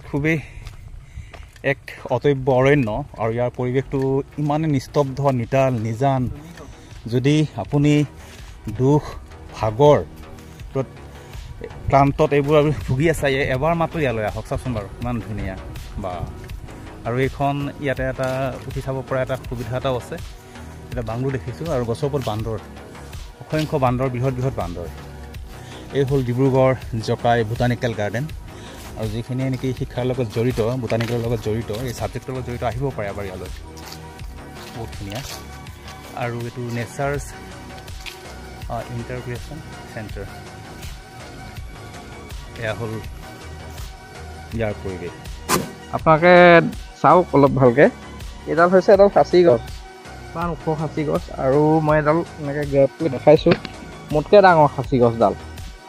খুবেই এক অতব্য অৰণ্য আৰু ইয়াৰ পৰিৱেশটো ইমানে নিস্তব্ধ নিতাল নিজান যদি আপুনি দুখ ভাগৰ ক্লান্তত এইবোৰ ভুগি আছে এবাৰ মাত্ৰ ইয়ালৈ আহক চাওকচোন বাৰু ইমান ধুনীয়া বা আৰু এইখন ইয়াতে এটা উঠি চাব পৰা এটা সুবিধা এটাও আছে এটা বাংলো দেখিছোঁ আৰু গছৰ ওপৰত বান্দৰ অসংখ্য বান্দৰ বৃহৎ বৃহৎ বান্দৰ এই হ'ল ডিব্ৰুগড় জকাই বোটানিকেল গাৰ্ডেন আৰু যিখিনি নেকি শিক্ষাৰ লগত জড়িত বোটানিকেলৰ লগত জড়িত এই ছাবজেক্টৰ লগত জড়িত আহিব পাৰে এবাৰ ইয়ালৈ বহুত ধুনীয়া আৰু এইটো নেচাৰ্ছ ইণ্টাৰপ্ৰিটেশ্যন চেণ্টাৰ এয়া হ'ল ইয়াৰ পৰিৱেশ আপোনালোকে চাওক অলপ ভালকৈ এইডাল হৈছে এডাল খাচী গছ ইমান ওখ খাচী গছ আৰু মই এডাল এনেকৈ গ্ৰেপ কৰি দেখাইছোঁ মোতকৈ ডাঙৰ খাচী গছডাল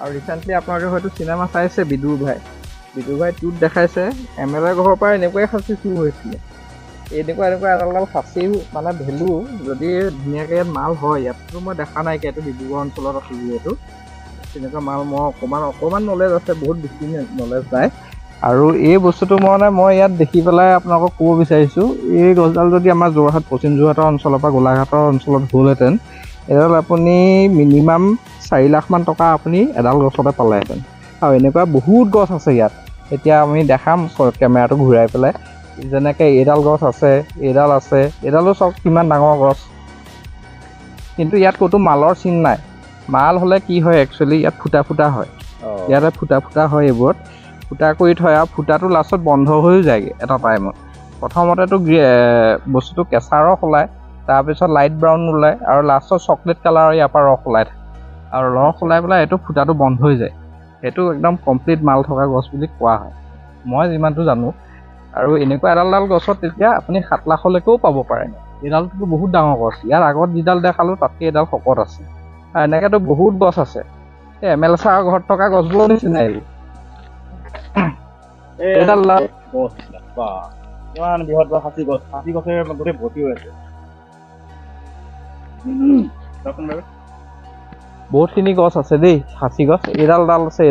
আৰু ৰিচেণ্টলি আপোনালোকে হয়তো চিনেমা চাইছে বিদুৰ ভাই 2ত দেখাইছে MLA ঘৰৰ পৰা এনেকুৱাই খাচী চুৰ হৈছিলে এনেকুৱা এডাল খাচী মানে ভেলু যদি ধুনীয়াকৈ ইয়াত মাল হয় ইয়াততো মই দেখা নাই এইটো ডিব্ৰুগড় অঞ্চলত আছে যিহেতু তেনেকুৱা মাল মই অকণমান নলেজ আছে বহুত বেছি নলেজ নাই আৰু এই বস্তুটো মই ইয়াত দেখি পেলাই আপোনালোকক ক'ব বিচাৰিছোঁ এই গছডাল যদি আমাৰ যোৰহাট পশ্চিম যোৰহাটৰ অঞ্চলৰ পৰা গোলাঘাটৰ অঞ্চলত হ'লহেঁতেন এডাল আপুনি মিনিমাম 4 লাখমান টকা আপুনি এডাল গছতে পালেহেঁতেন আৰু এনেকুৱা বহুত গছ আছে ইয়াত এতিয়া আমি দেখাম কেমেৰাটো ঘূৰাই পেলাই যেনেকৈ এইডাল গছ আছে এইডালো চাওক কিমান ডাঙৰ গছ কিন্তু ইয়াত ক'তো মালৰ চিন নাই মাল হ'লে কি হয় একচুৱেলি ইয়াত ফুটা হয় ইয়াতে ফুটা হয় এইবোৰত ফুটা কৰি থয় আৰু ফুটাটো লাষ্টত বন্ধ হৈও যায়গৈ এটা টাইমত প্ৰথমতেতো বস্তুটো কেঁচা ৰস ওলায় তাৰপিছত লাইট ব্ৰাউন ওলায় আৰু লাষ্টত চকলেট কালাৰৰ ইয়াৰ পৰা ৰস ওলাই থাকে আৰু ৰস ওলাই পেলাই এইটো ফুটাটো বন্ধ হৈ যায় সেইটো একদম কমপ্লিট মাল থকা গছ বুলি কোৱা হয় মই যিমানটো জানো আৰু এনেকুৱা এডাল গছত তেতিয়া আপুনি 7 লাখলৈকেও পাব পাৰে এইডালটো বহুত ডাঙৰ গছ ইয়াৰ আগত যিডাল দেখালোঁ তাতকৈ এডাল শকত আছে আৰু এনেকৈতো বহুত গছ আছে এই MLA ছাৰৰ ঘৰত থকা গছবোৰৰ নিচিনা এইডাল গছ বা ইমান বৃহৎ বা খাচী গছে গোটেই ভৰ্তি হৈ আছে বহুতখিনি গছ আছে দেই খাচী গছ এইডাল আছে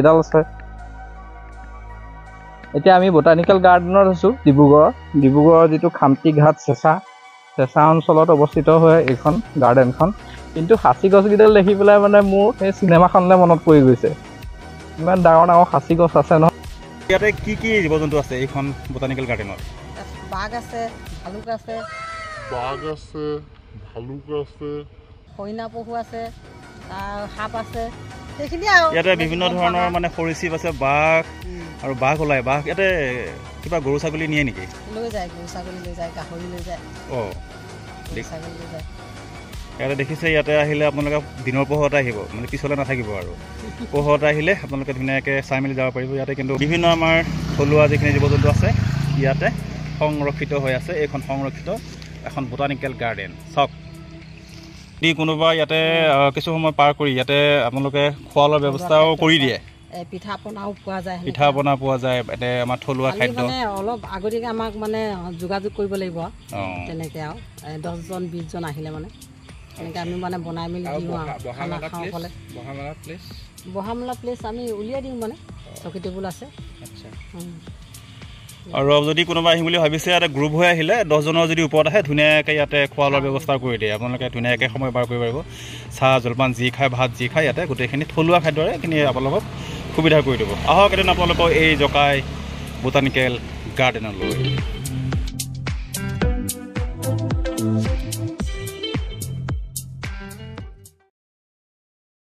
এতিয়া আমি বোটানিকেল গাৰ্ডেনত আছোঁ ডিব্ৰুগড়ৰ যিটো খামটি ঘাট চেঁচা অঞ্চলত অৱস্থিত হয় এইখন গাৰ্ডেনখন কিন্তু খাচী গছকেইডাল দেখি পেলাই মানে মোৰ সেই চিনেমাখনলৈ মনত পৰি গৈছে ইমান ডাঙৰ খাচী গছ আছে নহয় ইয়াতে কি জীৱ জন্তু আছে এইখন বোটানিকেল গাৰ্ডেনত বাঘ আছে ভালুক আছে হৰিণা পহু আছে সাপ আছে সেইখিনি আৰু ইয়াতে বিভিন্ন ধৰণৰ মানে সৰীসৃপ আছে বাঘ আৰু বাঘ ইয়াতে কিবা গৰু ছাগলী নিয়ে নেকি লৈ যায় গৰু ছাগলী লৈ যায় গাহৰি লৈ যায় ছাগলী লৈ যায় ইয়াতে দেখিছে ইয়াতে আহিলে আপোনালোকে দিনৰ পোহৰতে আহিব মানে পিছলৈ নাথাকিব আৰু পোহৰতে আহিলে আপোনালোকে ধুনীয়াকৈ চাই মেলি যাব পাৰিব ইয়াতে কিন্তু বিভিন্ন আমাৰ থলুৱা যিখিনি জীৱ জন্তু আছে ইয়াতে সংৰক্ষিত হৈ আছে এইখন সংৰক্ষিত এখন বোটানিকেল গাৰ্ডেন চাওক যদি কোনোবা ইয়াতে কিছু সময় পাৰ কৰি ইয়াতে আপোনালোকে খোৱা লোৱাৰ ব্যৱস্থাও কৰি দিয়ে পিঠা পনাও পোৱা যায় ইয়াতে আমাৰ থলুৱা খাদ্য অলপ আগতীয়াকৈ আমাক মানে যোগাযোগ কৰিব লাগিব তেনেকৈ আৰু 10জন 20জন আহিলে মানে এনেকৈ আমি মানে বনাই মেলি দিওঁ আৰু খানা খাওঁ ক'লে বহা মেলা প্লেচ আমি উলিয়াই দিওঁ মানে চকী টেবুল আছে আৰু যদি কোনোবা আহিম বুলি ভাবিছে ইয়াতে গ্ৰুপ হৈ আহিলে 10জনৰ যদি ওপৰত আহে ধুনীয়াকৈ ইয়াতে খোৱা লোৱাৰ ব্যৱস্থা কৰি দিয়ে আপোনালোকে ধুনীয়াকৈ সময় পাৰ কৰিব পাৰিব চাহ জলপান যি খায় ভাত যি খায় ইয়াতে গোটেইখিনি থলুৱা খাদ্যৰে এইখিনি আপোনালোকক সুবিধা কৰি দিব আহক এদিন আপোনালোকক এই জকাই বোটানিকেল গাৰ্ডেনলৈ